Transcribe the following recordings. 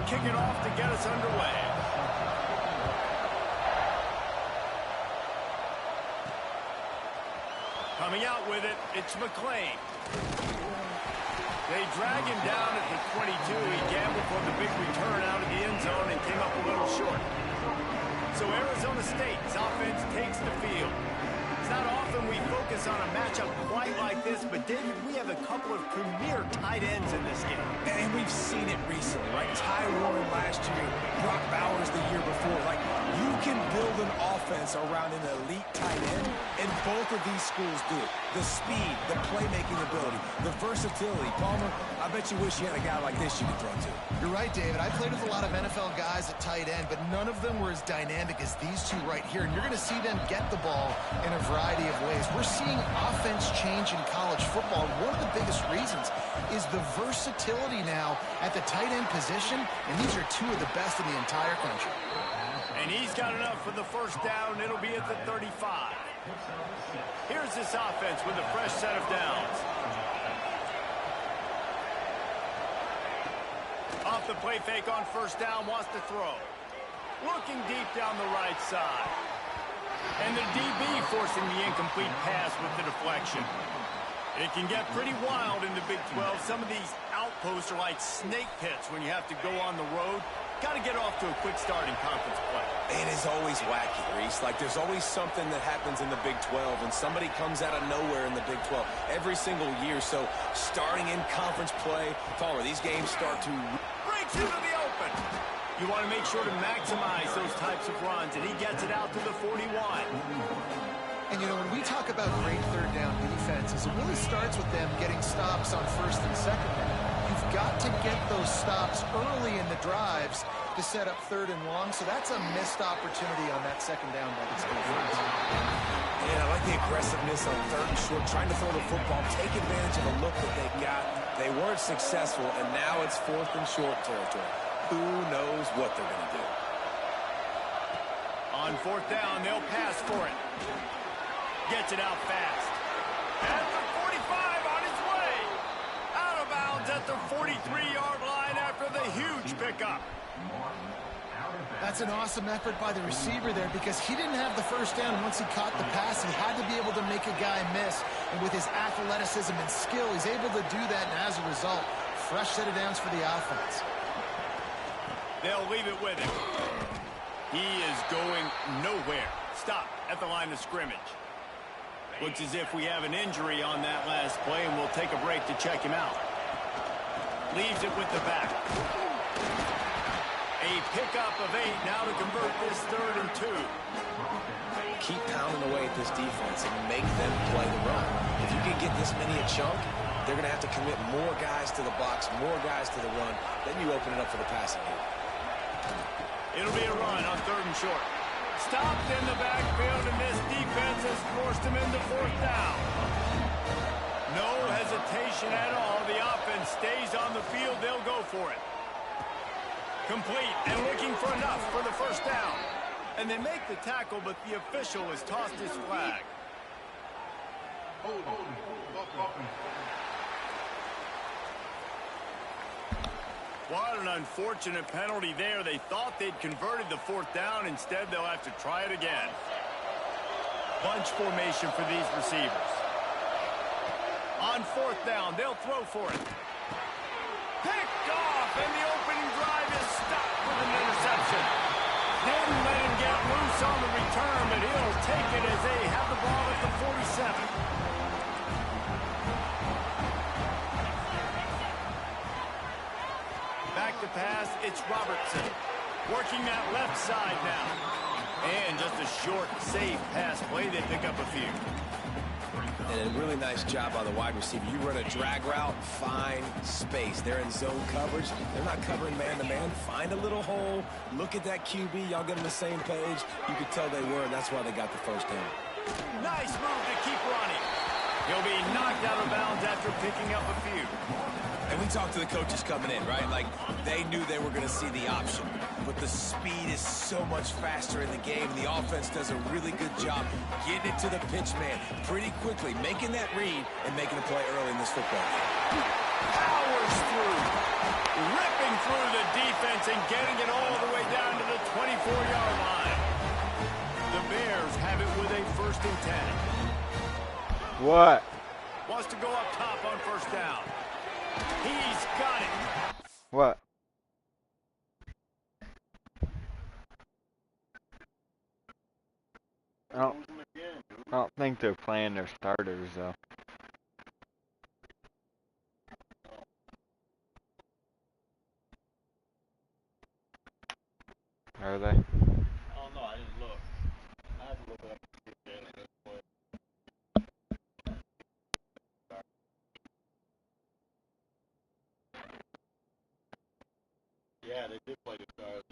kick it off to get us underway. Coming out with it, it's McClain. They drag him down at the 22. He gambled for the big return out of the end zone and came up a little short. So Arizona State's offense takes the field. It's not often we focus on a matchup quite like this, but David, we have a couple of premier tight ends in this game. And we've seen it recently, right? Ty Warren last year, Brock Bowers the year before. Like, you can build an offense around an elite tight end, and both of these schools do it. The speed, the playmaking ability, the versatility. Palmer, I bet you wish you had a guy like this you could throw to. You're right, David. I played with a lot of NFL guys at tight end, but none of them were as dynamic as these two right here. And you're going to see them get the ball in a variety of ways. We're seeing offense change in college football. One of the biggest reasons is the versatility now at the tight end position, and these are two of the best in the entire country. And he's got enough for the first down. It'll be at the 35. Here's this offense with a fresh set of downs. Off the play fake on first down, wants to throw. Looking deep down the right side. And the DB forcing the incomplete pass with the deflection. It can get pretty wild in the Big 12. Some of these outposts are like snake pits when you have to go on the road. Got to get off to a quick start in conference play. It is always wacky, Reese. Like, there's always something that happens in the Big 12, and somebody comes out of nowhere in the Big 12 every single year. So, starting in conference play, Palmer, these games start to... Breaks into the open. You want to make sure to maximize those types of runs, and he gets it out to the 41. And, you know, when we talk about great third down defenses, it really starts with them getting stops on first and second down. You've got to get those stops early in the drives to set up third and long, so that's a missed opportunity on that second down by this defense. Yeah, I like the aggressiveness on third and short, trying to throw the football, take advantage of a look that they got. They weren't successful, and now it's fourth and short territory. Who knows what they're going to do? On fourth down, they'll pass for it. Gets it out fast. At the 45 on his way. Out of bounds at the 43-yard line after the huge pickup. That's an awesome effort by the receiver there because he didn't have the first down once he caught the pass. He had to be able to make a guy miss. And with his athleticism and skill, he's able to do that. And as a result, fresh set of downs for the offense. They'll leave it with him. He is going nowhere. Stop at the line of scrimmage. Looks as if we have an injury on that last play, and we'll take a break to check him out. Leaves it with the back. A pickup of 8 now to convert this 3rd and 2. Keep pounding away at this defense and make them play the run. If you can get this many a chunk, they're going to have to commit more guys to the box, more guys to the run. Then you open it up for the passing game. It'll be a run on 3rd and short. Stopped in the backfield, and this defense has forced him into 4th down. No hesitation at all. The offense stays on the field. They'll go for it. Complete and looking for enough for the first down. And they make the tackle, but the official has tossed his flag. What an unfortunate penalty there. They thought they'd converted the 4th down. Instead, they'll have to try it again. Bunch formation for these receivers. On 4th down, they'll throw for it. Picked off, and the opening drive is stopped with an interception. Didn't let him get loose on the return, but he'll take it as they have the ball at the 47. Back to pass, it's Robertson. Working that left side now. And just a short, safe pass play. They pick up a few. And a really nice job by the wide receiver. You run a drag route, find space. They're in zone coverage. They're not covering man-to-man. Find a little hole. Look at that QB. Y'all get on the same page. You could tell they were, and that's why they got the first down. Nice move to keep running. He'll be knocked out of bounds after picking up a few. And we talked to the coaches coming in, right? Like, they knew they were going to see the option. but the speed is so much faster in the game. The offense does a really good job getting it to the pitch man pretty quickly, making that read and making a play early in this football game. Powers through, ripping through the defense and getting it all the way down to the 24-yard line. The Bears have it with a 1st and 10. What? Wants to go up top on 1st down. He's got it. What? I don't think they're playing their starters, though. Are they? I don't know. I didn't look. I had to look it up. Yeah, they did play the Stars.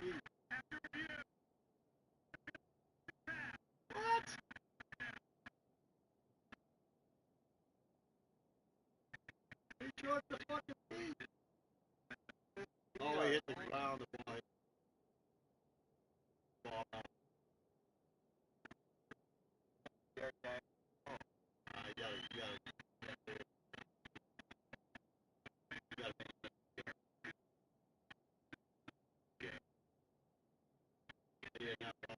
Oh, he hit the ground. The ball hit the ball. You gotta,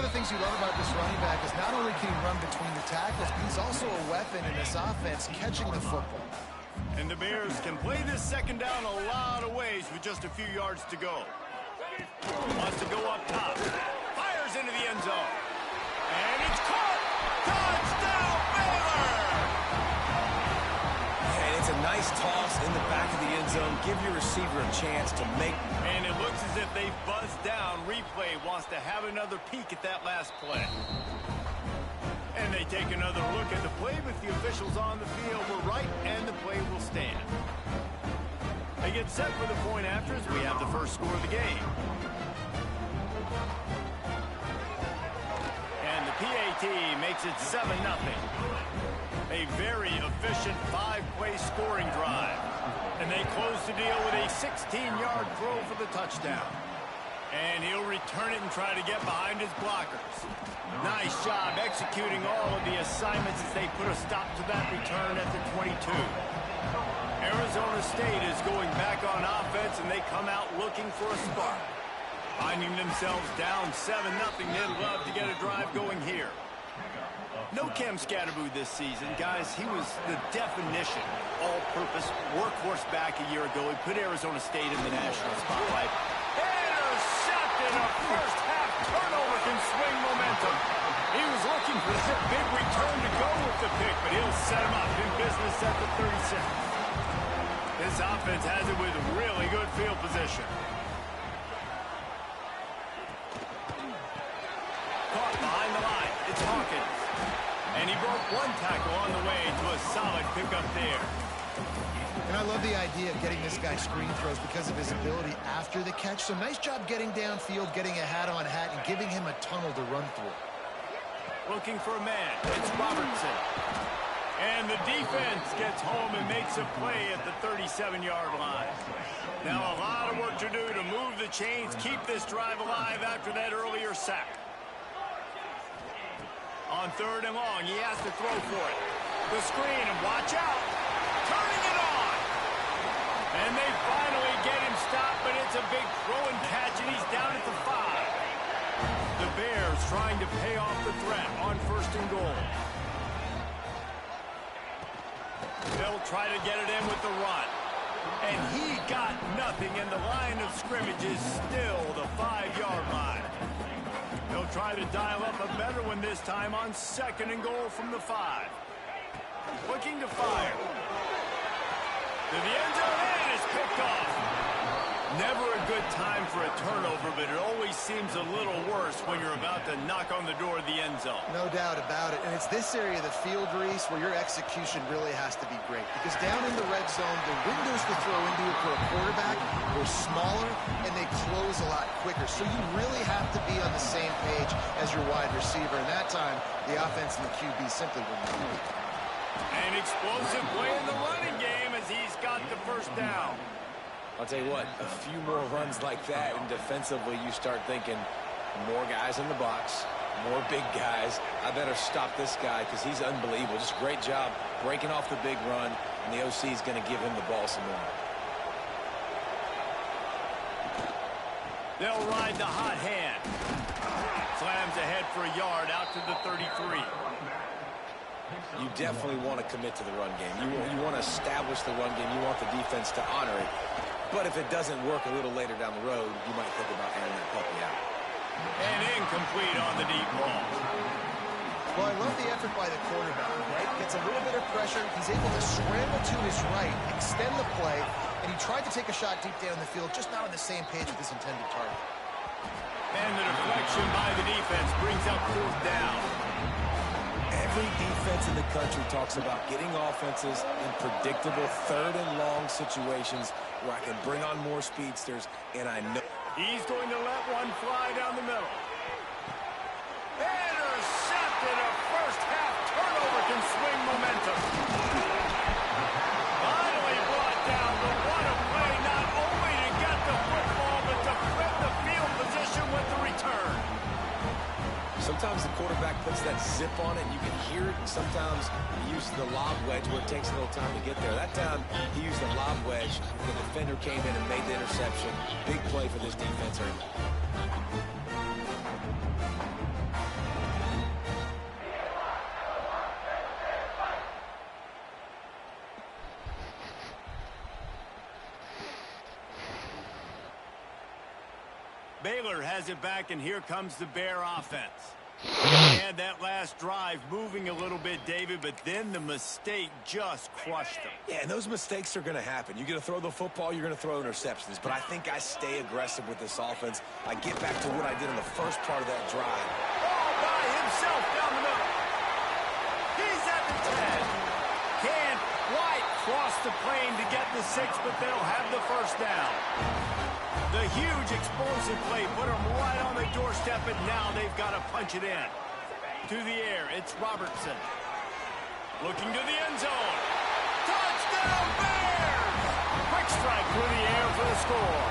the things you love about this running back is not only can he run between the tackles, but he's also a weapon in this offense catching the football. And the Bears can play this second down a lot of ways with just a few yards to go. Wants to go up top. Fires into the end zone. And it's caught! Touchdown, Baylor! And it's a nice toss in the back of the end zone. Give your receiver a chance to make. And it looks as if they've buzzed down. Replay wants to have another peek at that last play. And they take another look at the play, but the officials on the field were right, and the play will stand. They get set for the point after as we have the first score of the game. And the PAT makes it 7-0. A very efficient 5-play scoring drive. And they close the deal with a 16-yard throw for the touchdown. And he'll return it and try to get behind his blockers. Nice job executing all of the assignments as they put a stop to that return at the 22. Arizona State is going back on offense, and they come out looking for a spark. Finding themselves down 7-0, they'd love to get a drive going here. No Cam Scatterboo this season, guys. He was the definition, all-purpose workhorse back a year ago. He put Arizona State in the national spotlight. Intercepted, a first-half turnover can swing momentum. He was looking for that big return to go with the pick, but he'll set him up in business at the 36. This offense has it with really good field position. Caught behind the line. It's Hawkins. And he broke one tackle on the way to a solid pickup there. And I love the idea of getting this guy screen throws because of his ability after the catch. So nice job getting downfield, getting a hat-on-hat, and giving him a tunnel to run through. Looking for a man. It's Robertson. And the defense gets home and makes a play at the 37-yard line. Now a lot of work to do to move the chains, keep this drive alive after that earlier sack. On 3rd and long, he has to throw for it. The screen, and watch out. Turning it on. And they finally get him stopped, but it's a big throw and catch, and he's down at the 5. The Bears trying to pay off the threat on 1st and goal. They'll try to get it in with the run. And he got nothing, and the line of scrimmage is still the 5-yard line. They'll try to dial up a better one this time on 2nd and goal from the 5. Looking to fire. To the end zone, and it's picked off. Never a good time for a turnover, but it always seems a little worse when you're about to knock on the door of the end zone. No doubt about it. And it's this area of the field, Reese, where your execution really has to be great. Because down in the red zone, the windows to throw into it for a quarterback are smaller, and they close a lot quicker. So you really have to be on the same page as your wide receiver. And that time, the offense and the QB simply wouldn't do it. An explosive play in the running game as he's got the first down. I'll tell you what, a few more runs like that, and defensively you start thinking more guys in the box, more big guys. I better stop this guy because he's unbelievable. Just great job breaking off the big run, and the OC is going to give him the ball some more. They'll ride the hot hand. Slams ahead for a yard out to the 33. You definitely want to commit to the run game. You want to establish the run game. You want the defense to honor it. But if it doesn't work a little later down the road, you might think about airing that puppy out. And incomplete on the deep ball. Well, I love the effort by the quarterback, right? Gets a little bit of pressure. He's able to scramble to his right, extend the play, and he tried to take a shot deep down the field, just not on the same page with his intended target. And the deflection by the defense brings up 4th down. Every defense in the country talks about getting offenses in predictable 3rd and long situations where I can bring on more speedsters, and I know. He's going to let one fly down the middle. Intercepted. A first-half turnover can swing momentum. Finally brought down, but what a play, not only to get the football, but to flip the field position with the return. Sometimes the quarterback puts that zip on it, and you can hear it. Sometimes he uses the lob wedge where it takes a little time to get there. That time, he used the lob wedge. The defender came in and made the interception. Big play for this defense early. Baylor has it back, and here comes the Bear offense. They had that last drive moving a little bit, David, but then the mistake just crushed them. Yeah, and those mistakes are going to happen. You're going to throw the football, you're going to throw interceptions. But I think I stay aggressive with this offense. I get back to what I did in the first part of that drive. All by himself down the middle. He's at the 10. Can't quite cross the plane to get the 6, but they'll have the first down. The huge explosive play put them right on the doorstep, and now they've got to punch it in. To the air, it's Robertson. Looking to the end zone. Touchdown, Bears! Quick strike through the air for the score.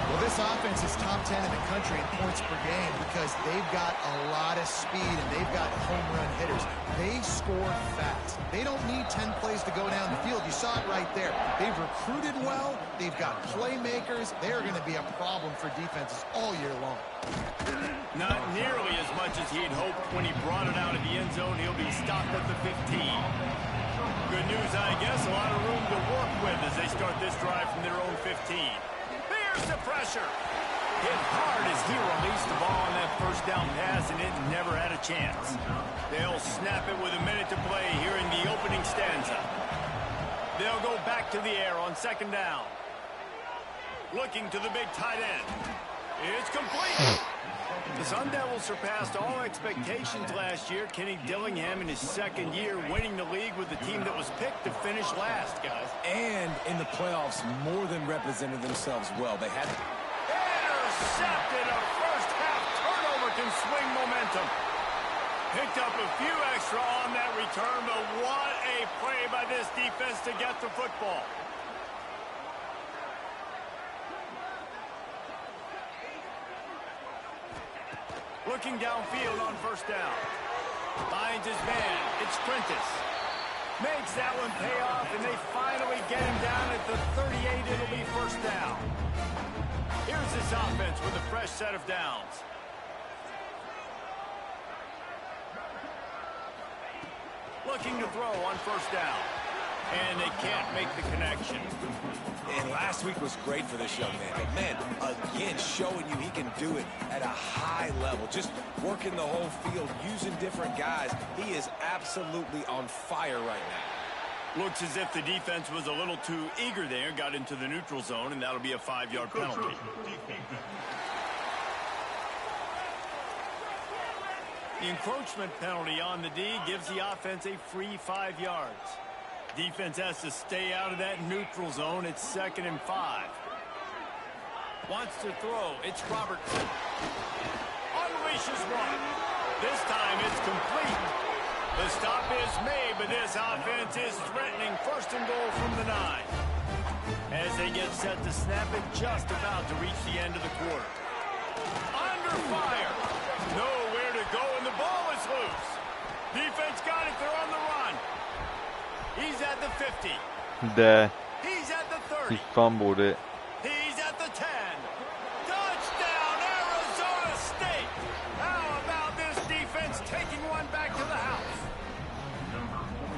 Well, this offense is top 10 in the country in points per game because they've got a lot of speed and they've got home run hitters. They score fast. They don't need 10 plays to go down the field. You saw it right there. They've recruited well. They've got playmakers. They're going to be a problem for defenses all year long. Not nearly as much as he'd hoped when he brought it out of the end zone. He'll be stopped at the 15. Good news, I guess. A lot of room to work with as they start this drive from their own 15. The pressure. Hit hard as he released the ball on that first down pass, and it never had a chance. They'll snap it with a minute to play here in the opening stanza. They'll go back to the air on second down. Looking to the big tight end. It's complete. The Sun Devils surpassed all expectations last year. Kenny Dillingham in his second year winning the league with the team that was picked to finish last, guys. And in the playoffs, more than represented themselves well. They had intercepted. A first half turnover can swing momentum. Picked up a few extra on that return, but what a play by this defense to get the football. Looking downfield on first down. Finds his man. It's Prentice. Makes that one pay off, and they finally get him down at the 38. It'll be first down. Here's this offense with a fresh set of downs. Looking to throw on first down. And they can't make the connection. And last week was great for this young man. But, man, again, showing you he can do it at a high level. Just working the whole field, using different guys. He is absolutely on fire right now. Looks as if the defense was a little too eager there, got into the neutral zone, and that'll be a 5-yard penalty. The encroachment penalty on the D gives the offense a free 5 yards. Defense has to stay out of that neutral zone. It's 2nd and 5. Wants to throw. It's Robertson. Unleashes one. This time it's complete. The stop is made, but this offense is threatening 1st and goal from the 9. As they get set to snap it, just about to reach the end of the quarter. Under fire. Nowhere to go, and the ball is loose. Defense got it. They're on the run. He's at the 50. He's at the 30. He fumbled it. He's at the 10. Touchdown, Arizona State. How about this defense taking one back to the house?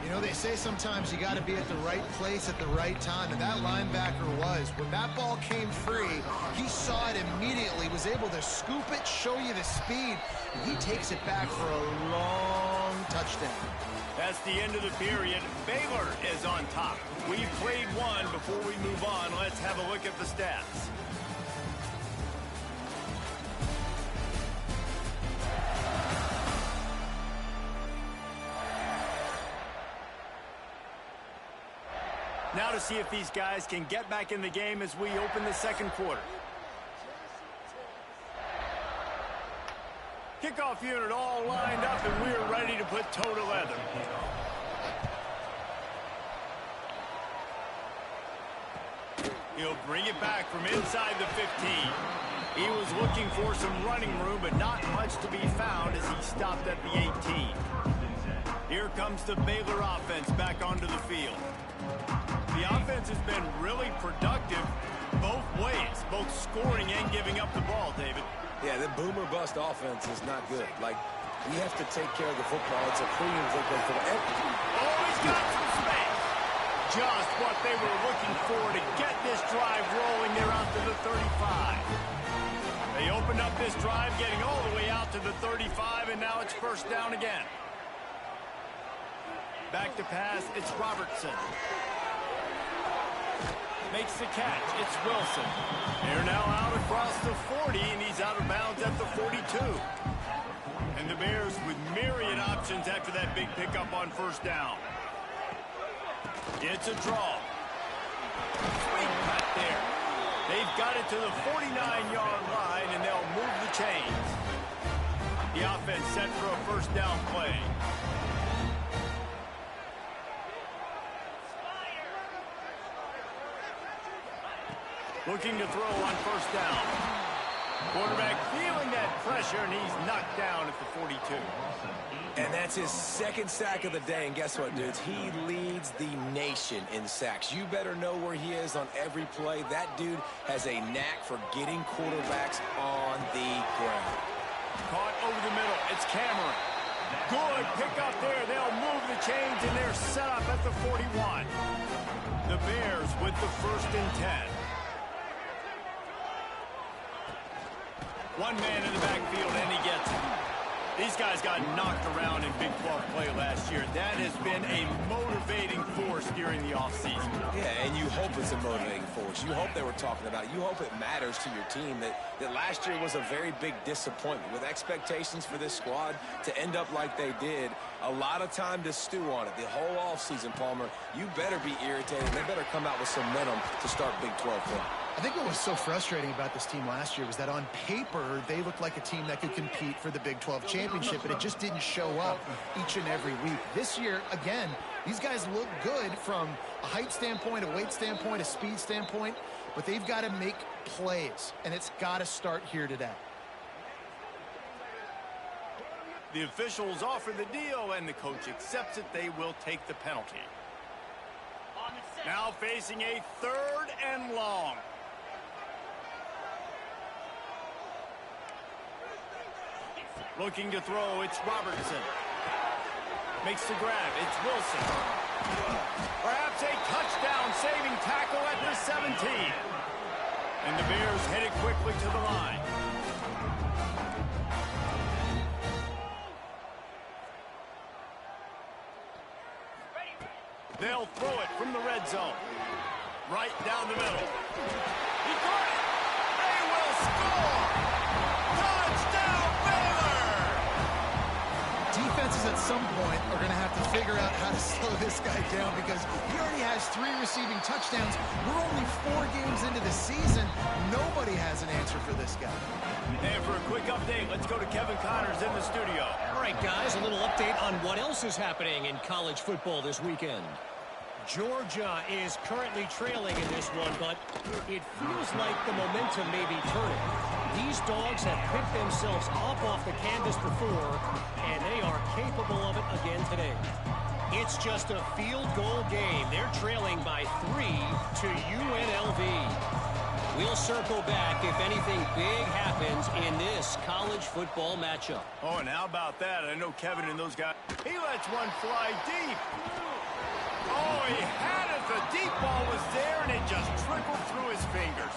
You know, they say sometimes you got to be at the right place at the right time, and that linebacker was. When that ball came free, he saw it immediately, was able to scoop it, show you the speed, and he takes it back for a long touchdown. That's the end of the period. Baylor is on top. We've played one. Before we move on, let's have a look at the stats. Now to see if these guys can get back in the game as we open the second quarter. Kickoff unit all lined up, and we're ready to put toe to leather. He'll bring it back from inside the 15. He was looking for some running room, but not much to be found as he stopped at the 18. Here comes the Baylor offense back onto the field. The offense has been really productive both ways, both scoring and giving up the ball, David. Yeah, the boomer-bust offense is not good. Like, we have to take care of the football. It's a premium football for everything. Always got some space. Just what they were looking for to get this drive rolling. They're out to the 35. opened up this drive, getting all the way out to the 35, and now it's first down again. Back to pass, it's Robertson. Makes the catch, it's Wilson. They're now out across the 40, and he's out of bounds at the 42. And the Bears with myriad options after that big pickup on first down. It's a draw. Sweet cut there. They've got it to the 49-yard line, and they'll move the chains. The offense set for a first down play. Looking to throw on first down. Quarterback feeling that pressure, and he's knocked down at the 42. And that's his second sack of the day. And guess what, dudes? He leads the nation in sacks. You better know where he is on every play. That dude has a knack for getting quarterbacks on the ground. Caught over the middle. It's Cameron. Good pick up there. They'll move the chains, and they're set up at the 41. The Bears with the 1st and 10. One man in the backfield, and he gets it. These guys got knocked around in Big 12 play last year. That has been a motivating force during the offseason. Yeah, and you hope it's a motivating force. You hope they were talking about it. You hope it matters to your team that last year was a very big disappointment. With expectations for this squad to end up like they did, a lot of time to stew on it. The whole offseason, Palmer, you better be irritated. They better come out with some momentum to start Big 12 play. I think what was so frustrating about this team last year was that on paper, they looked like a team that could compete for the Big 12 championship, but it just didn't show up each and every week. This year, again, these guys look good from a height standpoint, a weight standpoint, a speed standpoint, but they've got to make plays, and it's got to start here today. The officials offer the deal, and the coach accepts it. They will take the penalty. Now facing a 3rd and long. Looking to throw, it's Robertson. Makes the grab, it's Wilson. Perhaps a touchdown-saving tackle at the 17. And the Bears headed quickly to the line. They'll throw it from the red zone. Right down the middle. He caught it! They will score! Touchdown, Baylor! Defenses at some point are going to have to figure out how to slow this guy down because he already has 3 receiving touchdowns. We're only 4 games into the season. Nobody has an answer for this guy. And for a quick update, let's go to Kevin Connors in the studio. All right, guys, a little update on what else is happening in college football this weekend. Georgia is currently trailing in this one, but it feels like the momentum may be turning. These dogs have picked themselves up off the canvas before, and they are capable of it again today. It's just a field goal game. They're trailing by 3 to UNLV. We'll circle back if anything big happens in this college football matchup. Oh, and how about that? I know Kevin and those guys. He lets one fly deep. Oh, he had it. The deep ball was there, and it just trickled through his fingers.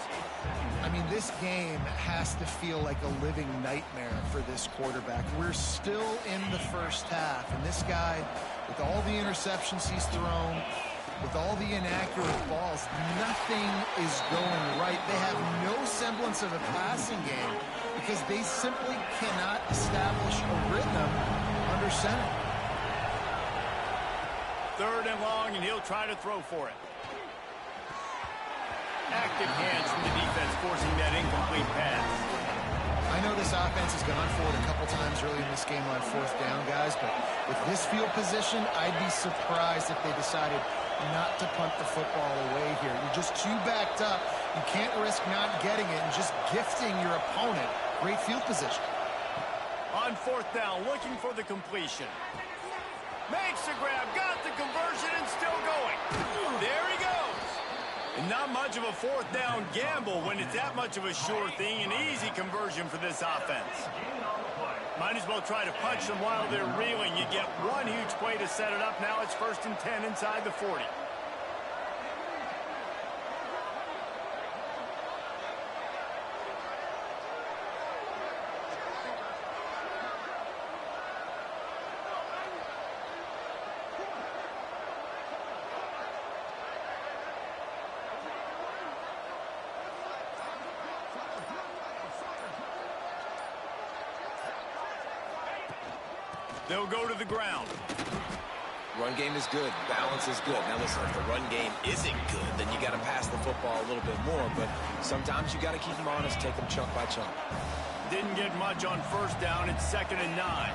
I mean, this game has to feel like a living nightmare for this quarterback. We're still in the first half, and this guy, with all the interceptions he's thrown, with all the inaccurate balls, nothing is going right. They have no semblance of a passing game because they simply cannot establish a rhythm under center. 3rd and long, and he'll try to throw for it. Active hands from the defense forcing that incomplete pass. I know this offense has gone for it a couple times early in this game on 4th down, guys, but with this field position, I'd be surprised if they decided not to punt the football away here. You're just too backed up. You can't risk not getting it and just gifting your opponent great field position. On 4th down, looking for the completion. Makes the grab, got the conversion, and still going. There he goes. And not much of a 4th down gamble when it's that much of a sure thing. An easy conversion for this offense. Might as well try to punch them while they're reeling. You get one huge play to set it up. Now it's 1st and 10 inside the 40. They'll go to the ground. Run game is good. Balance is good. Now, listen, if the run game isn't good, then you got to pass the football a little bit more. But sometimes you got to keep them honest, take them chunk by chunk. Didn't get much on first down. It's 2nd and 9.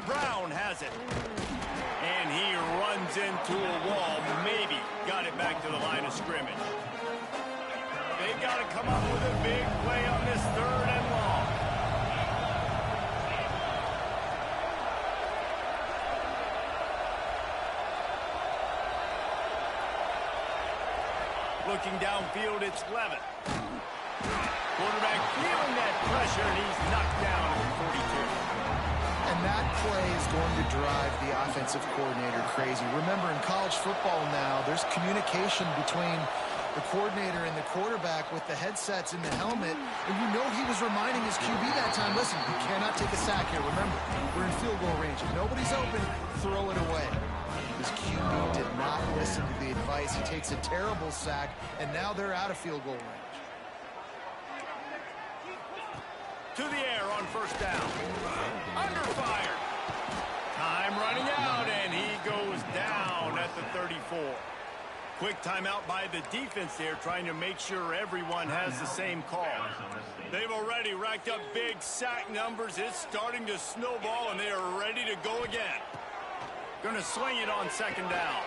Brown has it. And he runs into a wall. Maybe got it back to the line of scrimmage. They've got to come up with a big play on this 3rd and long. Looking downfield, it's Levitt. Quarterback feeling that pressure, and he's knocked down at the 42. And that play is going to drive the offensive coordinator crazy. Remember, in college football now, there's communication between the coordinator and the quarterback with the headsets and the helmet. And you know he was reminding his QB that time, listen, you cannot take a sack here. Remember, we're in field goal range. If nobody's open, throw it away. His QB did not listen to the advice. He takes a terrible sack, and now they're out of field goal range. To the air on first down. Under fire. Time running out, and he goes down at the 34. Quick timeout by the defense there, trying to make sure everyone has the same call. They've already racked up big sack numbers. It's starting to snowball, and they are ready to go again. Going to swing it on 2nd down.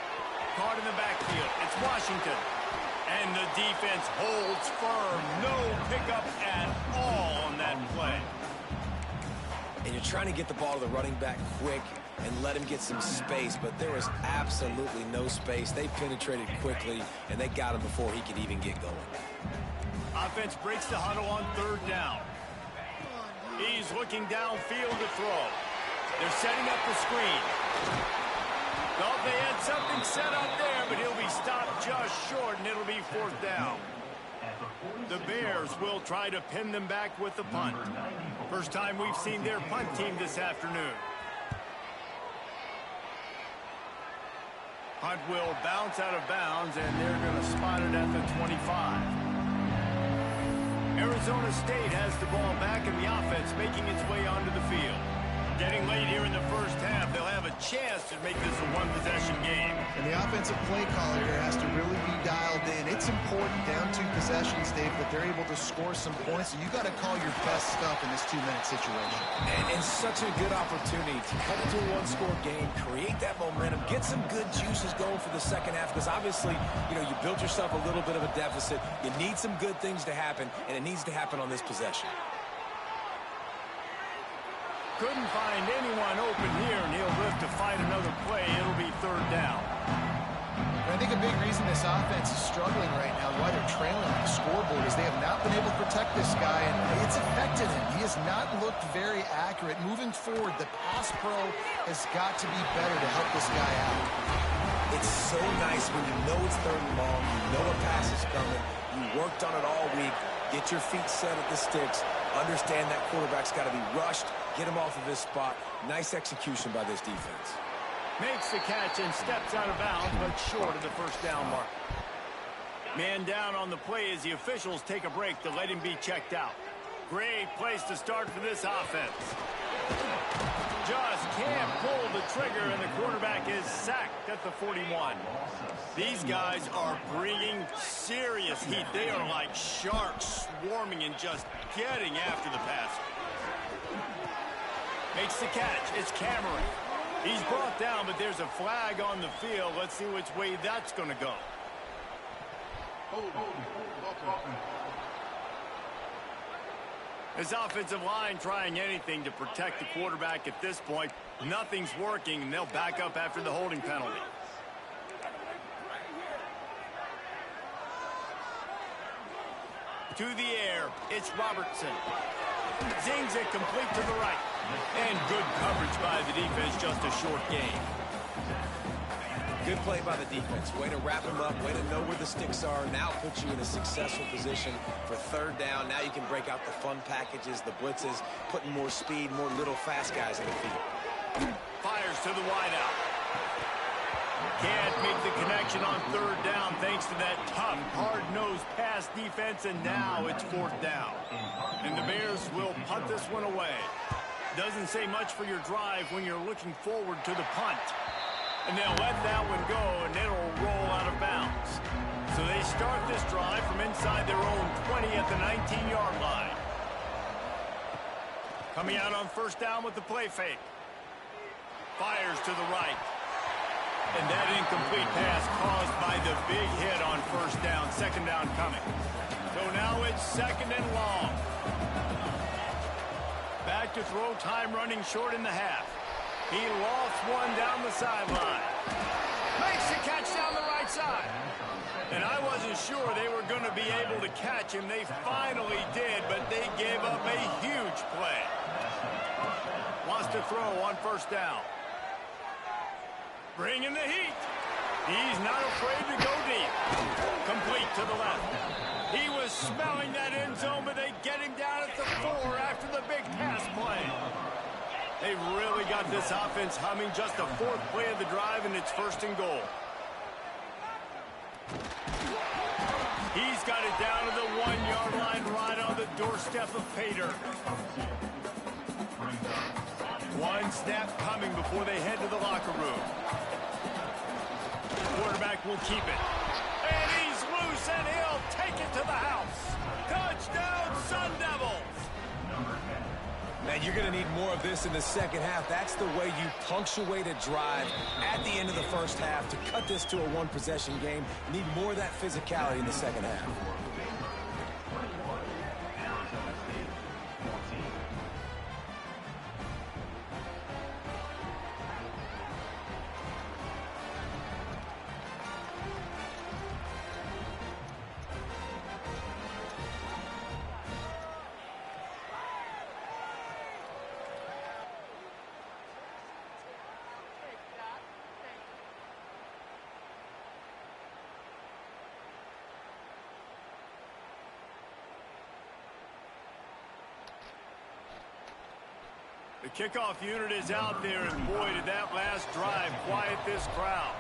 Caught in the backfield. It's Washington. And the defense holds firm. No pickup at all on that play. And you're trying to get the ball to the running back quick and let him get some space, but there was absolutely no space. They penetrated quickly, and they got him before he could even get going. Offense breaks the huddle on 3rd down. He's looking downfield to throw. They're setting up the screen. Thought they had something set up there, but he'll be stopped just short, and it'll be 4th down. The Bears will try to pin them back with the punt. First time we've seen their punt team this afternoon. Punt will bounce out of bounds, and they're going to spot it at the 25. Arizona State has the ball back, and the offense making its way onto the field. Getting late here in the first half, they'll have a chance to make this a one-possession game. And the offensive play caller here has to really be dialed in. It's important down 2 possessions, Dave, that they're able to score some points. So you got to call your best stuff in this 2-minute situation. And such a good opportunity to cut into a one-score game, create that momentum, get some good juices going for the second half, because obviously, you know, you built yourself a little bit of a deficit. You need some good things to happen, and it needs to happen on this possession. Couldn't find anyone open here, and he'll live to fight another play. It'll be 3rd down. I think a big reason this offense is struggling right now, why they're trailing on the scoreboard, is they have not been able to protect this guy, and it's affected him. He has not looked very accurate. Moving forward, the pass pro has got to be better to help this guy out. It's so nice when you know it's 3rd and long, you know a pass is coming, you worked on it all week, get your feet set at the sticks, understand that quarterback's got to be rushed, get him off of his spot. Nice execution by this defense. Makes the catch and steps out of bounds, but short of the first down mark. Man down on the play as the officials take a break to let him be checked out. Great place to start for this offense. Just can't pull the trigger, and the quarterback is sacked at the 41. These guys are bringing serious heat. They are like sharks swarming and just getting after the passer. Makes the catch. It's Cameron. He's brought down, but there's a flag on the field. Let's see which way that's going to go. This offensive line trying anything to protect the quarterback at this point. Nothing's working, and they'll back up after the holding penalty. To the air, it's Robertson. Zings it complete to the right. And good coverage by the defense, just a short game. Good play by the defense. Way to wrap him up, way to know where the sticks are. Now puts you in a successful position for third down. Now you can break out the fun packages, the blitzes, putting more speed, more little fast guys in the field. Fires to the wideout. Can't make the connection on third down thanks to that tough, hard-nosed pass defense, and now it's fourth down. And the Bears will punt this one away. Doesn't say much for your drive when you're looking forward to the punt. And they'll let that one go, and it'll roll out of bounds. So they start this drive from inside their own 20 at the 19-yard line. Coming out on first down with the play fake. Fires to the right. And that incomplete pass caused by the big hit on first down. Second down coming. So now it's second and long. Back to throw, time running short in the half. He lofts one down the sideline. Makes the catch down the right side. And I wasn't sure they were going to be able to catch him. They finally did, but they gave up a huge play. Wants to throw on first down. Bringing the heat. He's not afraid to go deep. Complete to the left. He was smelling that end zone, but they get him down at the 4 after the big pass play. They really got this offense humming. Just the fourth play of the drive, and it's first and goal. He's got it down to the 1-yard line right on the doorstep of Pater. One snap coming before they head to the locker room. Quarterback will keep it. And he's loose, and he'll take it to the house. Touchdown, Sun Devils! Man, you're going to need more of this in the second half. That's the way you punctuate a drive at the end of the first half to cut this to a one-possession game. You need more of that physicality in the second half. The kickoff unit is out there, and boy, did that last drive quiet this crowd.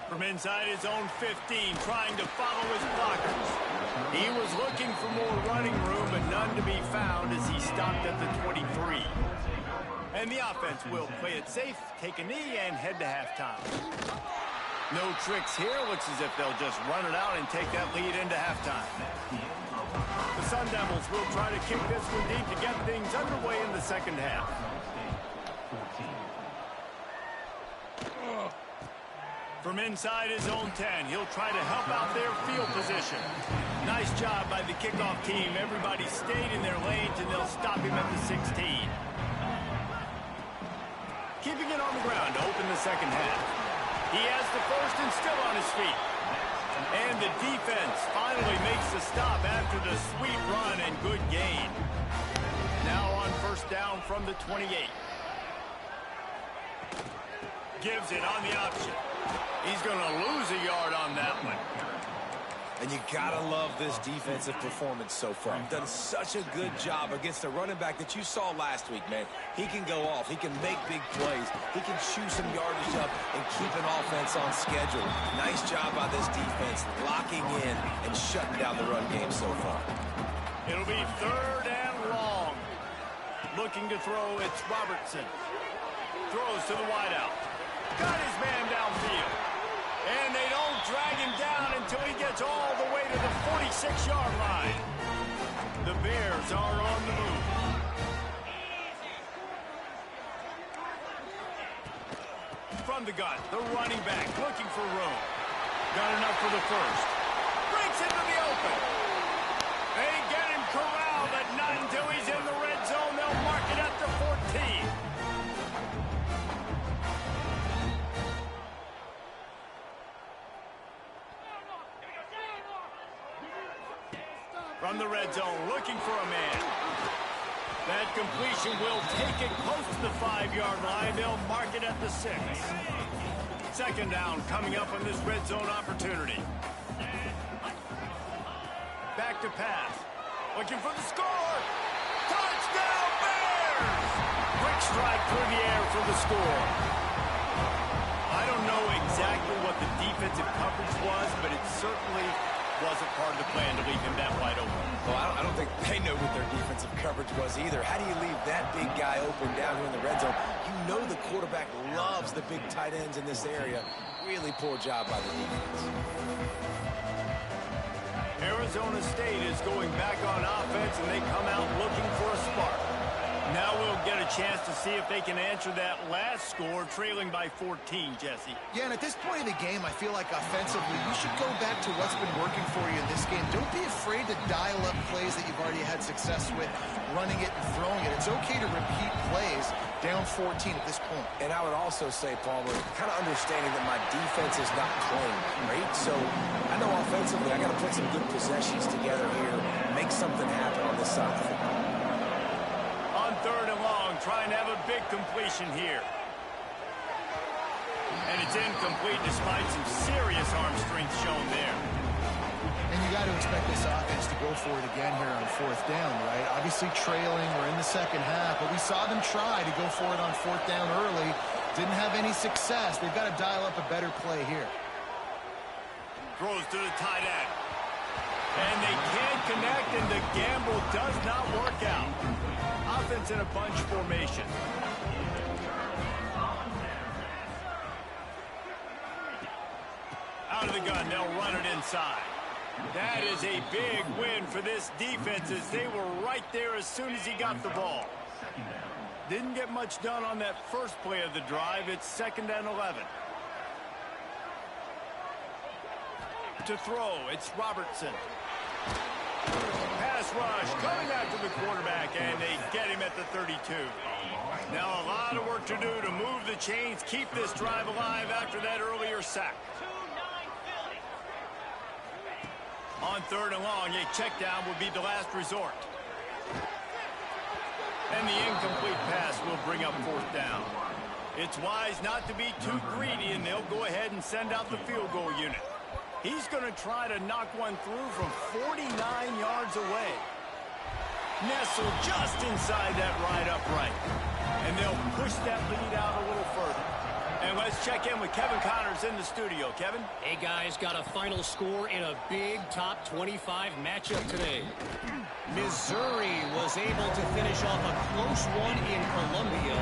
From inside his own 15, trying to follow his blockers. He was looking for more running room, but none to be found as he stopped at the 23. And the offense will play it safe, take a knee, and head to halftime. No tricks here. Looks as if they'll just run it out and take that lead into halftime. The Sun Devils will try to kick this one deep to get things underway in the second half. From inside his own 10, he'll try to help out their field position. Nice job by the kickoff team. Everybody stayed in their lanes, and they'll stop him at the 16. Keeping it on the ground to open the second half. He has the first and still on his feet. And the defense finally makes the stop after the sweet run and good gain. Now on first down from the 28. Gives it on the option. He's going to lose a yard on that one. And you got to love this defensive performance so far. Done such a good job against the running back that you saw last week, man. He can go off. He can make big plays. He can chew some yardage up and keep an offense on schedule. Nice job by this defense locking in and shutting down the run game so far. It'll be third and long. Looking to throw, it's Robertson. Throws to the wideout. Got his man downfield. And they don't drag him down until he gets all the way to the 46-yard line. The Bears are on the move. From the gun, the running back looking for room. Got enough for the first. Breaks into the open. They get him corralled, but not until he's in the red zone. They'll mark it at the 14. From the red zone, looking for a man. That completion will take it close to the 5-yard line. They'll mark it at the 6. Second down coming up on this red zone opportunity. Back to pass. Looking for the score. Touchdown Bears! Quick strike through the air for the score. I don't know exactly what the defensive coverage was, but it certainly wasn't part of the plan to leave him that wide open. Well, I don't think they know what their defensive coverage was either. How do you leave that big guy open down here in the red zone? You know the quarterback loves the big tight ends in this area. Really poor job by the defense. Arizona State is going back on offense, and they come out looking for a spark. Now we'll get a chance to see if they can answer that last score, trailing by 14, Jesse. Yeah, and at this point in the game, I feel like offensively, you should go back to what's been working for you in this game. Don't be afraid to dial up plays that you've already had success with, running it and throwing it. It's okay to repeat plays down 14 at this point. And I would also say, Palmer, kind of understanding that my defense is not playing great. So I know offensively I got to put some good possessions together here, make something happen on this side of the football. On third and long, trying to have a big completion here. And it's incomplete despite some serious arm strength shown there. And you got to expect this offense to go for it again here on fourth down, right? Obviously trailing, we're in the second half, but we saw them try to go for it on fourth down early. Didn't have any success. They've got to dial up a better play here. Throws to the tight end. And they can't connect, and the gamble does not work out. Offense in a bunch formation. Out of the gun, they'll run it inside. That is a big win for this defense, as they were right there as soon as he got the ball. Didn't get much done on that first play of the drive. It's 2nd and 11. To throw, it's Robertson. Pass rush coming after the quarterback, and they get him at the 32. Now a lot of work to do to move the chains, keep this drive alive after that earlier sack. On third and long, a check down would be the last resort. And the incomplete pass will bring up fourth down. It's wise not to be too greedy, and they'll go ahead and send out the field goal unit. He's going to try to knock one through from 49 yards away. Nestled just inside that right upright. And they'll push that lead out a little further. And let's check in with Kevin Connors in the studio. Kevin? Hey, guys, got a final score in a big top 25 matchup today. Missouri was able to finish off a close one in Columbia.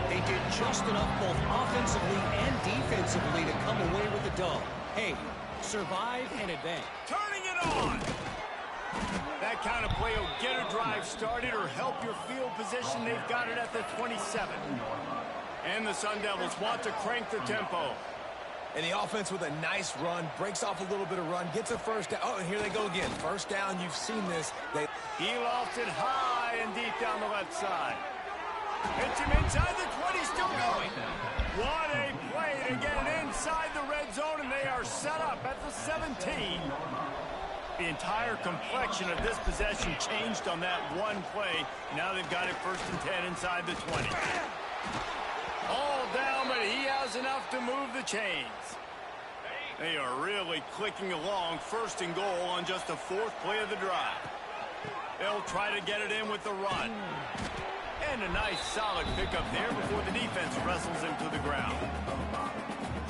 They did just enough both offensively and defensively to come away with the dub. Hey, survive and advance. Turning it on! That kind of play will get a drive started or help your field position. They've got it at the 27. And the Sun Devils want to crank the tempo. And the offense with a nice run, breaks off a little bit of run, gets a first down. Oh, and here they go again. First down, you've seen this. He lofts it high and deep down the left side. Hits him inside the 20, still going. What a play to get it inside the red zone, and they are set up at the 17. The entire complexion of this possession changed on that one play. Now they've got it 1st and 10 inside the 20. All down, but he has enough to move the chains. They are really clicking along. 1st and goal on just the 4th play of the drive. They'll try to get it in with the run. And a nice solid pickup there before the defense wrestles him to the ground.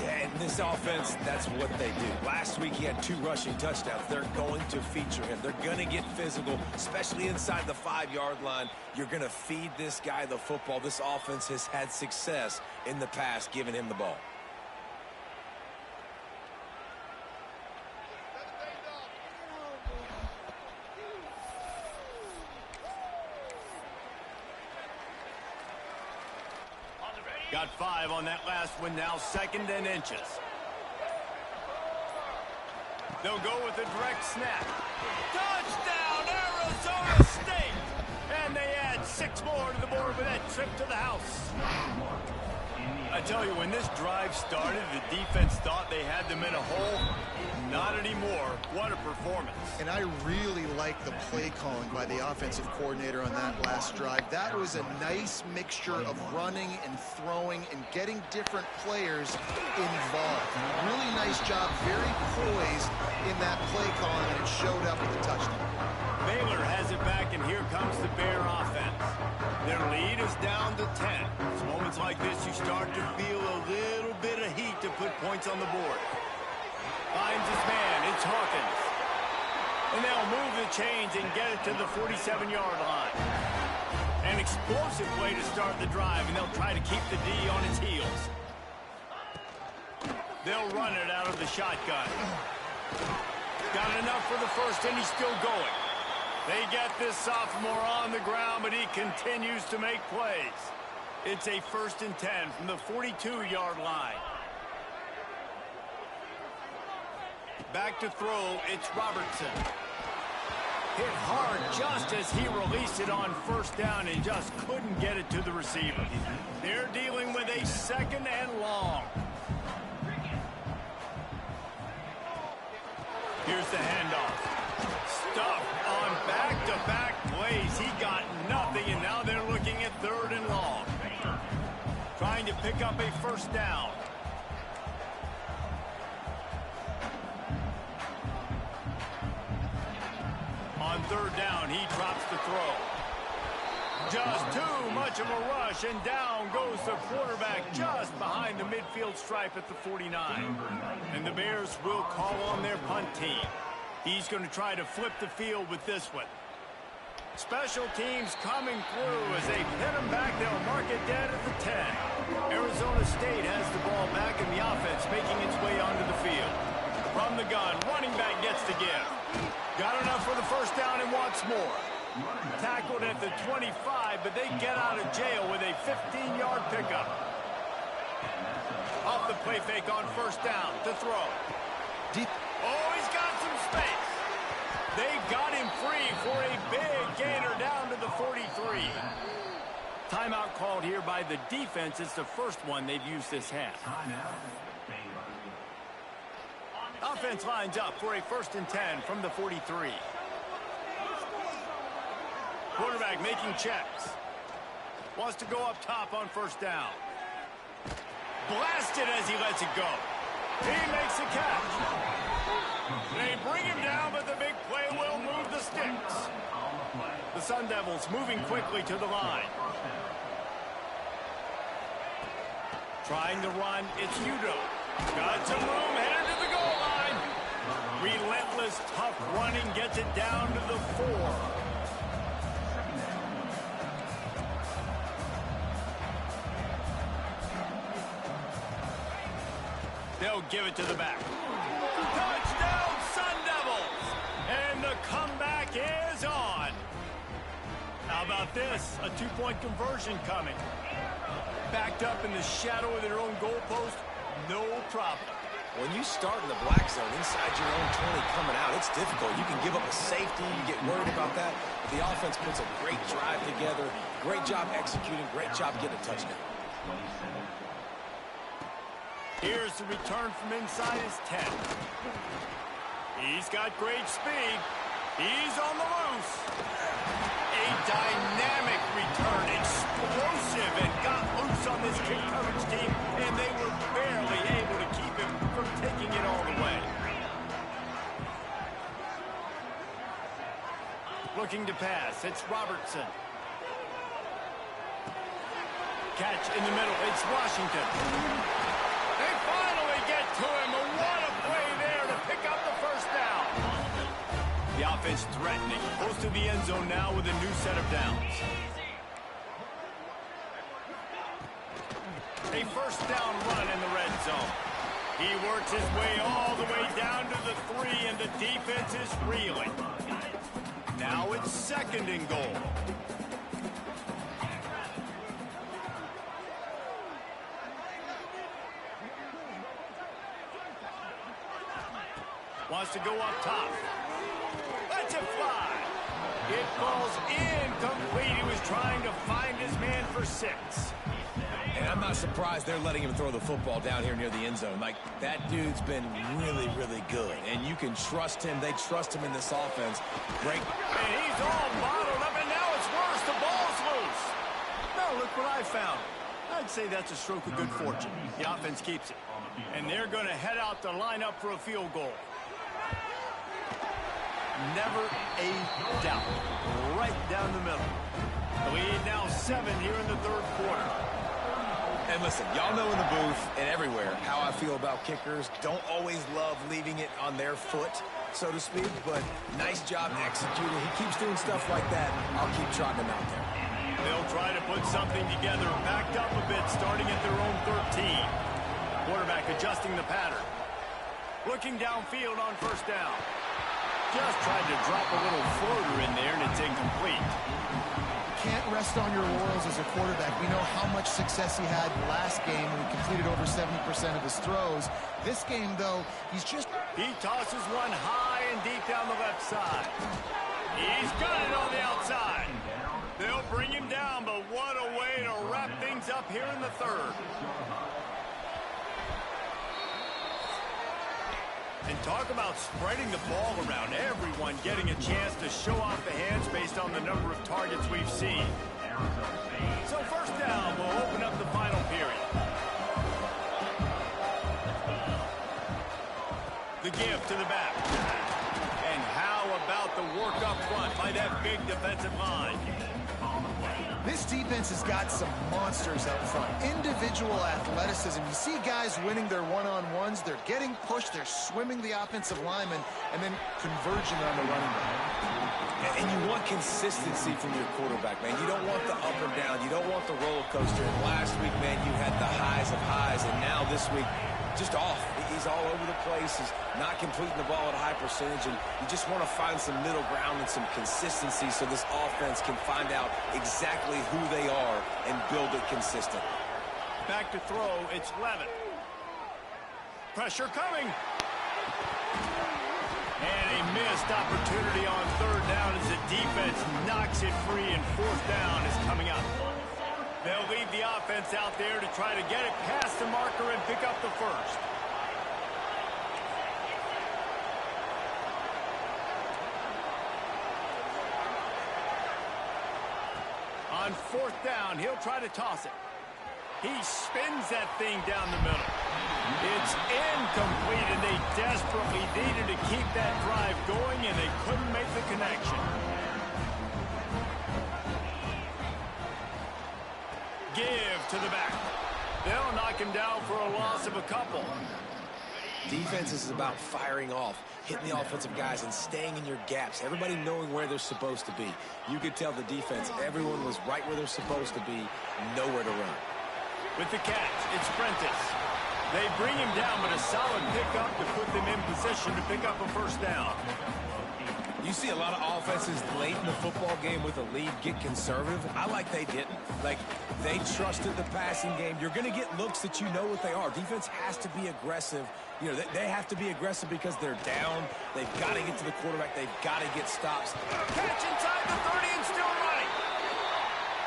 Yeah, and this offense, that's what they do. Last week he had 2 rushing touchdowns. They're going to feature him. They're going to get physical, especially inside the 5-yard line. You're going to feed this guy the football. This offense has had success in the past giving him the ball. Got 5 on that last one now, 2nd and inches. They'll go with a direct snap. Touchdown, Arizona State! And they add 6 more to the board with that trip to the house. I tell you, when this drive started, the defense thought they had them in a hole. Not anymore. What a performance. And I really like the play calling by the offensive coordinator on that last drive. That was a nice mixture of running and throwing and getting different players involved. Really nice job, very poised in that play calling, and it showed up with the touchdown. Baylor has it back, and here comes the Bear offense. Their lead is down to 10. It's moments like this you start to feel a little bit of heat to put points on the board. Finds his man. It's Hawkins. And they'll move the chains and get it to the 47-yard line. An explosive way to start the drive, and they'll try to keep the D on its heels. They'll run it out of the shotgun. Got enough for the first, and he's still going. They get this sophomore on the ground, but he continues to make plays. It's a 1st and 10 from the 42-yard line. Back to throw, it's Robertson. Hit hard just as he released it on 1st down and just couldn't get it to the receiver. They're dealing with a 2nd and long. Here's the handoff. Stuffed on back-to-back plays. He got nothing, and now they're looking at 3rd and long. Trying to pick up a 1st down. On 3rd down, he drops the throw. Just too much of a rush, and down goes the quarterback just behind the midfield stripe at the 49. And the Bears will call on their punt team. He's going to try to flip the field with this one. Special teams coming through as they pin him back. They'll mark it dead at the 10. Arizona State has the ball back, and the offense making its way onto the field. From the gun, running back gets the give. Got enough for the 1st down and wants more. Tackled at the 25, but they get out of jail with a 15-yard pickup. Off the play fake on 1st down to throw. Oh, he's got some space. They got him free for a big gainer down to the 43. Timeout called here by the defense. It's the first one they've used this half. Offense lines up for a 1st and 10 from the 43. Quarterback making checks. Wants to go up top on 1st down. Blasted as he lets it go. He makes a catch. They bring him down, but the big play will move the sticks. The Sun Devils moving quickly to the line. Trying to run, it's Udo. Got some room, headed to the goal line. Relentless, tough running gets it down to the 4. They'll give it to the back. Touchdown, Sun Devils! And the comeback is on. How about this? A 2-point conversion coming. Backed up in the shadow of their own goalpost, no problem. When you start in the black zone inside your own 20 coming out, it's difficult. You can give up a safety, you get worried about that. But the offense puts a great drive together. Great job executing, great job getting a touchdown. Here's the return from inside his 10. He's got great speed. He's on the loose. A dynamic return, explosive, and got loose on this kick coverage team, and they were barely able to keep him from taking it all the way. Looking to pass, it's Robertson. Catch in the middle, it's Washington. They finally get to him, and what a play there to pick up the 1st down. The offense threatening, close to the end zone now with a new set of downs. A 1st down run in the red zone. He works his way all the way down to the 3, and the defense is reeling. Now it's 2nd and goal. Wants to go up top. Lets it fly. It falls incomplete. He was trying to find his man for 6. And I'm not surprised they're letting him throw the football down here near the end zone. Like, that dude's been really, really good. And you can trust him. They trust him in this offense. Great. And he's all bottled up, and now it's worse. The ball's loose. Now look what I found. I'd say that's a stroke of good fortune. The offense keeps it. And they're going to head out to line up for a field goal. Never a doubt. Right down the middle. The lead now 7 here in the third quarter. And listen, y'all know in the booth and everywhere how I feel about kickers. Don't always love leaving it on their foot, so to speak, but nice job executing. He keeps doing stuff like that. I'll keep trotting him out there. They'll try to put something together, backed up a bit, starting at their own 13. Quarterback adjusting the pattern. Looking downfield on first down. Just tried to drop a little floater in there, and it's incomplete. Can't rest on your laurels as a quarterback. We know how much success he had last game when he completed over 70% of his throws. This game, though, He tosses one high and deep down the left side. He's got it on the outside. They'll bring him down, but what a way to wrap things up here in the third. And talk about spreading the ball around. Everyone getting a chance to show off the hands based on the number of targets we've seen. So first down will open up the final period. The give to the back. And how about the work up front by that big defensive line? This defense has got some monsters up front. Individual athleticism. You see guys winning their one-on-ones. They're getting pushed. They're swimming the offensive lineman and then converging on the running back. And you want consistency from your quarterback, man. You don't want the up and down. You don't want the roller coaster. And last week, man, you had the highs of highs. And now this week, just off. He's all over the place. He's not completing the ball at a high percentage, and you just want to find some middle ground and some consistency so this offense can find out exactly who they are and build it consistent. Back to throw, it's Levin. Pressure coming. And a missed opportunity on third down as the defense knocks it free, and fourth down is coming up. They'll leave the offense out there to try to get it past the marker and pick up the first. On fourth down, he'll try to toss it. He spins that thing down the middle. It's incomplete, and they desperately needed to keep that drive going, and they couldn't make the connection. Give to the back. They'll knock him down for a loss of a couple. Defense is about firing off, hitting the offensive guys, and staying in your gaps. Everybody knowing where they're supposed to be. You could tell the defense, everyone was right where they're supposed to be, nowhere to run. With the catch, it's Prentice. They bring him down, but a solid pickup to put them in position to pick up a first down. You see a lot of offenses late in the football game with a lead get conservative. I like they didn't. Like, they trusted the passing game. You're going to get looks that you know what they are. Defense has to be aggressive. You know, they have to be aggressive because they're down. They've got to get to the quarterback. They've got to get stops. Catch inside the 30 and still running.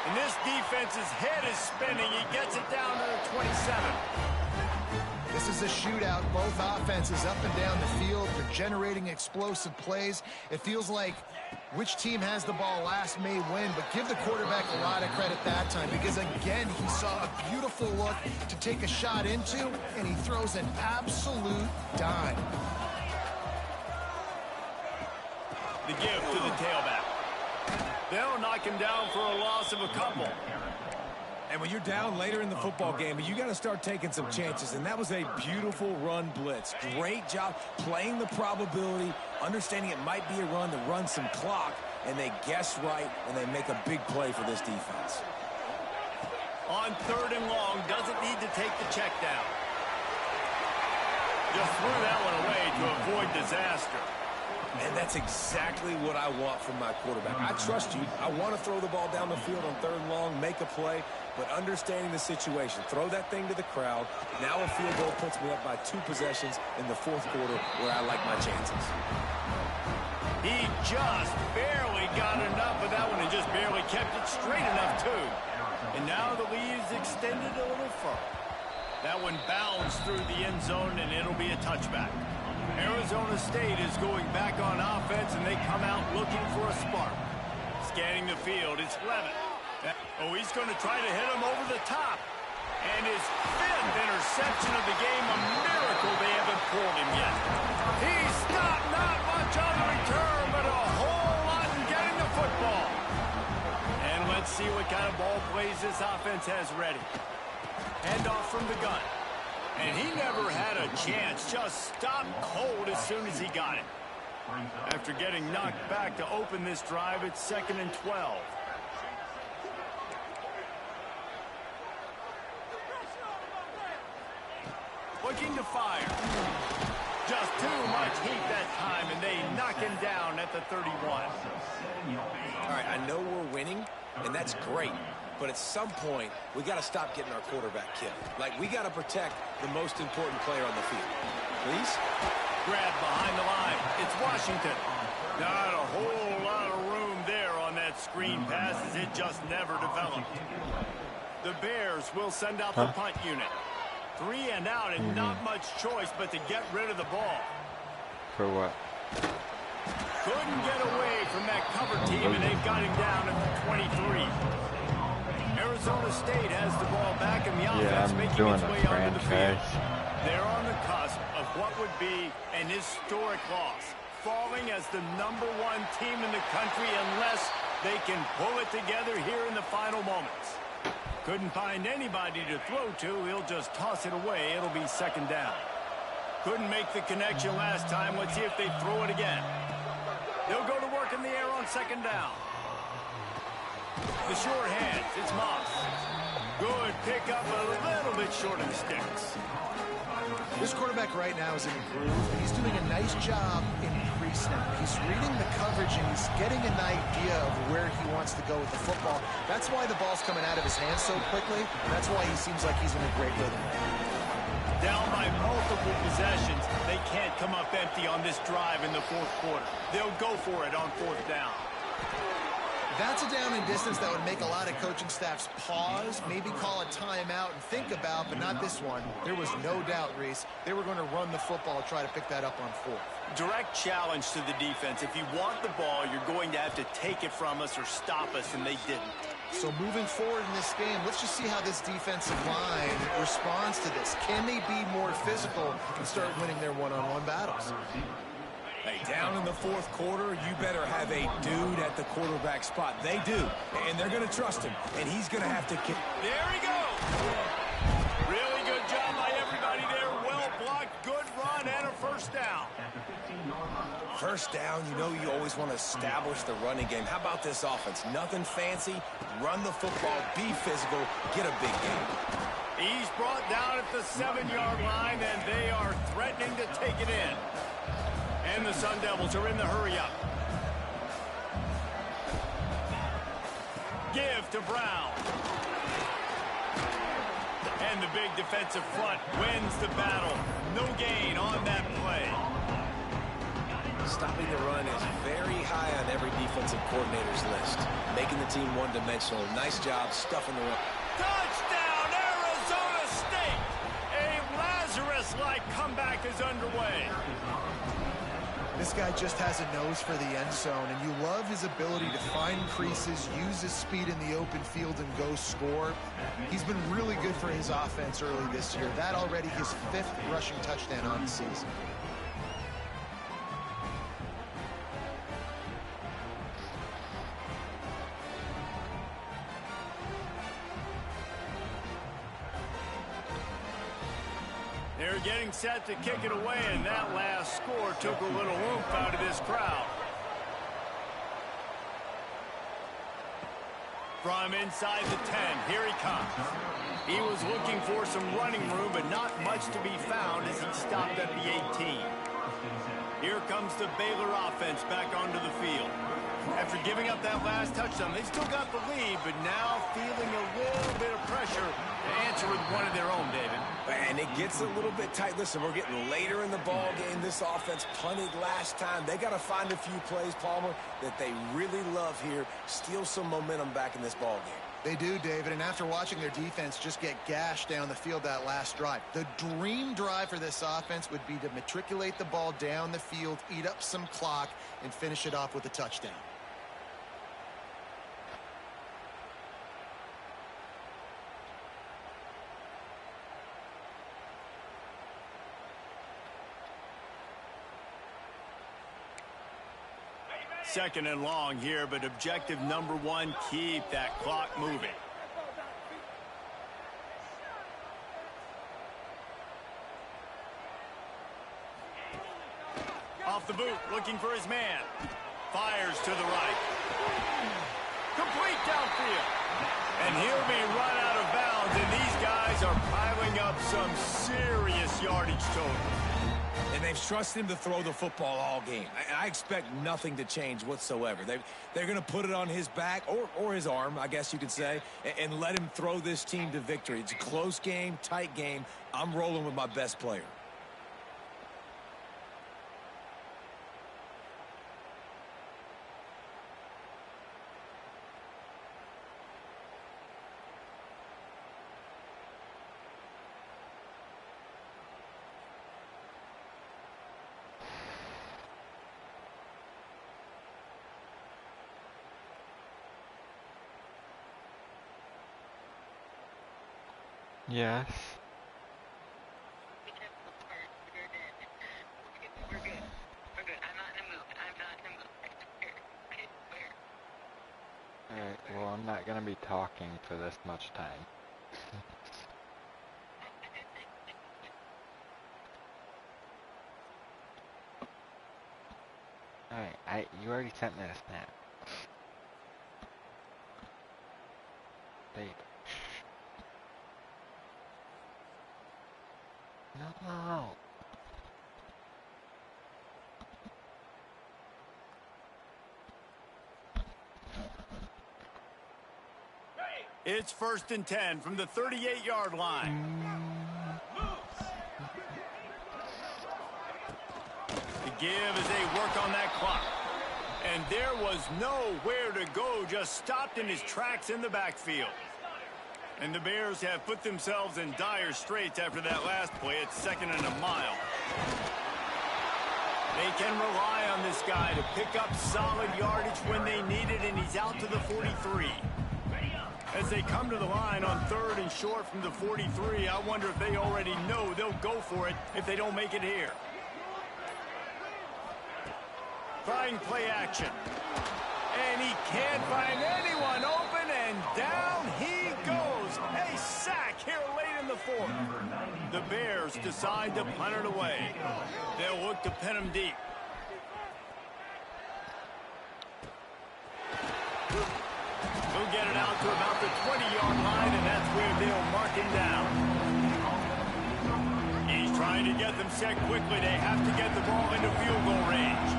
And this defense's head is spinning. He gets it down to the 27. This is a shootout. Both offenses up and down the field. They're generating explosive plays. It feels like which team has the ball last may win, but give the quarterback a lot of credit that time because, again, he saw a beautiful look to take a shot into, and he throws an absolute dime. The give to the tailback. They'll knock him down for a loss of a couple. And when you're down later in the football game, you got to start taking some chances. And that was a beautiful run blitz. Great job playing the probability, understanding it might be a run to run some clock, and they guess right, and they make a big play for this defense. On third and long, doesn't need to take the check down. Just threw that one away to avoid disaster. And that's exactly what I want from my quarterback. I trust you. I want to throw the ball down the field on third and long, make a play, but understanding the situation. Throw that thing to the crowd. Now a field goal puts me up by 2 possessions in the fourth quarter where I like my chances. He just barely got enough of that one and just barely kept it straight enough, too. And now the lead is extended. extended a little further. That one bounds through the end zone, and it'll be a touchback. Arizona State is going back on offense, and they come out looking for a spark. Scanning the field, it's Levitt. Oh, he's going to try to hit him over the top. And his 5th interception of the game, a miracle they haven't pulled him yet. He stopped, not much on the return, but a whole lot in getting the football. And let's see what kind of ball plays this offense has ready. Handoff from the gun. And he never had a chance, just stopped cold as soon as he got it. After getting knocked back to open this drive, it's 2nd and 12. Looking to fire. Just too much heat that time, and they knock him down at the 31. All right, I know we're winning, and that's great. But at some point, we got to stop getting our quarterback killed. Like, we got to protect the most important player on the field. Please? Grab behind the line. It's Washington. Not a whole lot of room there on that screen pass, as it just never developed. The Bears will send out the punt unit. 3 and out, and not much choice but to get rid of the ball. For what? Couldn't get away from that cover team, and they've got him down at the 23. Arizona State has the ball back, and the offense making its way onto the field. They're on the cusp of what would be an historic loss, falling as the #1 team in the country unless they can pull it together here in the final moments. Couldn't find anybody to throw to. He'll just toss it away. It'll be 2nd down. Couldn't make the connection last time. Let's see if they throw it again. They'll go to work in the air on 2nd down. The short hands, it's Moss. Good pick up, a little bit short of the sticks. This quarterback right now is in a groove, and he's doing a nice job in pre-snap. He's reading the coverage, and he's getting an idea of where he wants to go with the football. That's why the ball's coming out of his hands so quickly. That's why he seems like he's in a great rhythm. Down by multiple possessions, they can't come up empty on this drive in the 4th quarter. They'll go for it on 4th down. That's a down and distance that would make a lot of coaching staffs pause, maybe call a timeout and think about, but not this one. There was no doubt, Reese, they were going to run the football, try to pick that up on 4th. Direct challenge to the defense. If you want the ball, you're going to have to take it from us or stop us, and they didn't. So moving forward in this game, let's just see how this defensive line responds to this. Can they be more physical and start winning their one-on-one battles? Hey, down in the 4th quarter, you better have a dude at the quarterback spot. They do, and they're going to trust him, and he's going to have to kick. There he goes. Really good job by everybody there. Well blocked, good run, and a 1st down. 1st down, you know you always want to establish the running game. How about this offense? Nothing fancy. Run the football, be physical, get a big game. He's brought down at the 7-yard line, and they are threatening to take it in. And the Sun Devils are in the hurry-up. Give to Brown. And the big defensive front wins the battle. No gain on that play. Stopping the run is very high on every defensive coordinator's list. Making the team one-dimensional. Nice job stuffing the run. Touchdown, Arizona State! A Lazarus-like comeback is underway. This guy just has a nose for the end zone, and you love his ability to find creases, use his speed in the open field, and go score. He's been really good for his offense early this year. That already his 5th rushing touchdown on the season. They're getting set to kick it away, and that last score took a little oomph out of this crowd. From inside the 10, here he comes. He was looking for some running room, but not much to be found as he stopped at the 18. Here comes the Baylor offense back onto the field. After giving up that last touchdown, they still got the lead, but now feeling a little bit of pressure to answer with one of their own, David. And it gets a little bit tight. Listen, we're getting later in the ball game. This offense punted last time. They got to find a few plays, Palmer, that they really love here. Steal some momentum back in this ball game. They do, David, and after watching their defense just get gashed down the field that last drive, the dream drive for this offense would be to matriculate the ball down the field, eat up some clock, and finish it off with a touchdown. Second and long here, but objective number one, keep that clock moving. Off the boot, looking for his man. Fires to the right. Complete downfield. And he'll be run out of bounds, and these guys are piling up some serious yardage total. And they've trusted him to throw the football all game. I expect nothing to change whatsoever. They're going to put it on his back, or his arm, I guess you could say, and let him throw this team to victory. It's a close game, tight game. I'm rolling with my best player. Yes. We're good. I'm not in the mood. Alright, well, I'm not gonna be talking for this much time. Alright, you already sent me a snap. Babe. No. It's 1st and 10 from the 38-yard line. The give as they work on that clock. And there was nowhere to go, just stopped in his tracks in the backfield. And the Bears have put themselves in dire straits after that last play. It's 2nd and a mile. They can rely on this guy to pick up solid yardage when they need it, and he's out to the 43. As they come to the line on 3rd and short from the 43, I wonder if they already know they'll go for it if they don't make it here. Trying play action. And he can't find anyone open, and down he goes. A sack here late in the 4th. The Bears decide to punt it away. They'll look to pin him deep. He'll get it out to about the 20-yard line, and that's where they'll mark him down. He's trying to get them set quickly. They have to get the ball into field goal range.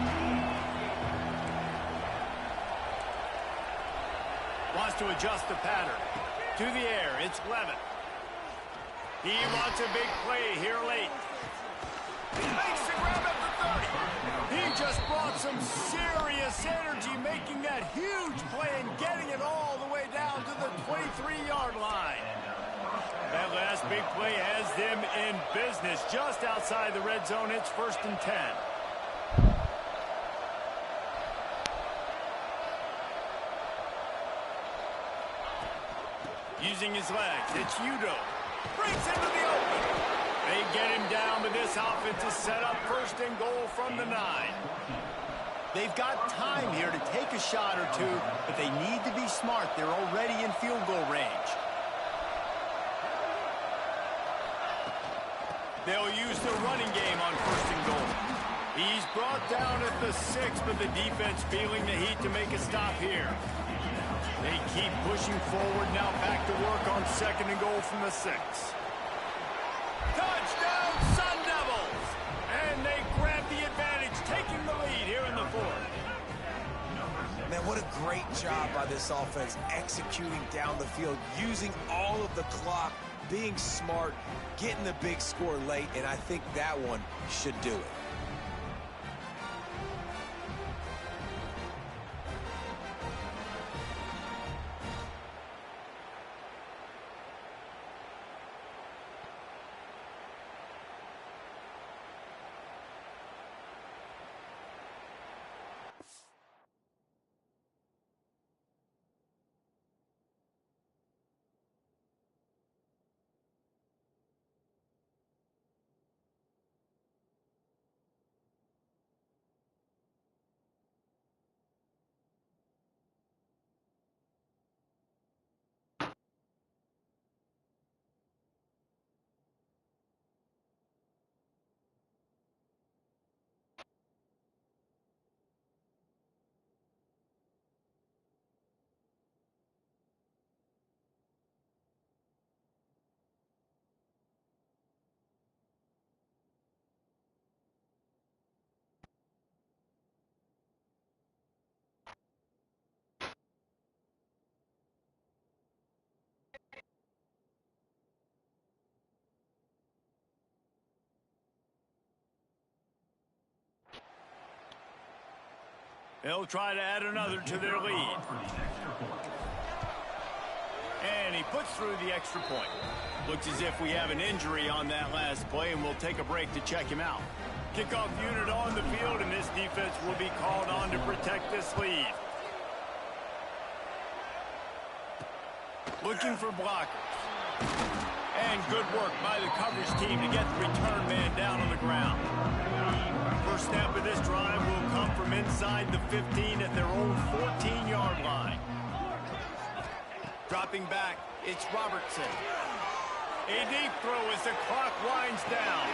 Wants to adjust the pattern. To the air, it's Levin. He wants a big play here late. He makes the grab at the 30. He just brought some serious energy, making that huge play and getting it all the way down to the 23-yard line. That last big play has them in business just outside the red zone. It's 1st and 10. Using his legs, it's Udo. Brings into the open. They get him down, but this offense is set up 1st and goal from the 9. They've got time here to take a shot or two, but they need to be smart. They're already in field goal range. They'll use the running game on 1st and goal. He's brought down at the 6, but the defense feeling the heat to make a stop here. They keep pushing forward, now back to work on 2nd and goal from the 6. Touchdown, Sun Devils! And they grab the advantage, taking the lead here in the 4th. Man, what a great job by this offense executing down the field, using all of the clock, being smart, getting the big score late, and I think that one should do it. They'll try to add another to their lead. And he puts through the extra point. Looks as if we have an injury on that last play, and we'll take a break to check him out. Kickoff unit on the field, and this defense will be called on to protect this lead. Looking for blockers. And good work by the coverage team to get the return man down on the ground. First snap of this drive will come from inside the 15 at their own 14-yard line. Dropping back, it's Robertson. A deep throw as the clock winds down.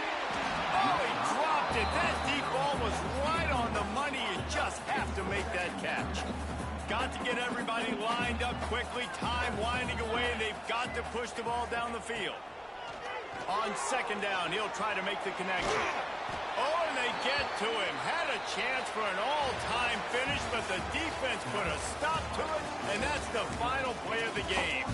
Oh, he dropped it. That deep ball was right on the money. You just have to make that catch. Got to get everybody lined up quickly. Time winding away, and they've got to push the ball down the field. On second down, he'll try to make the connection. Oh, and they get to him. Had a chance for an all-time finish, but the defense put a stop to it, and that's the final play of the game.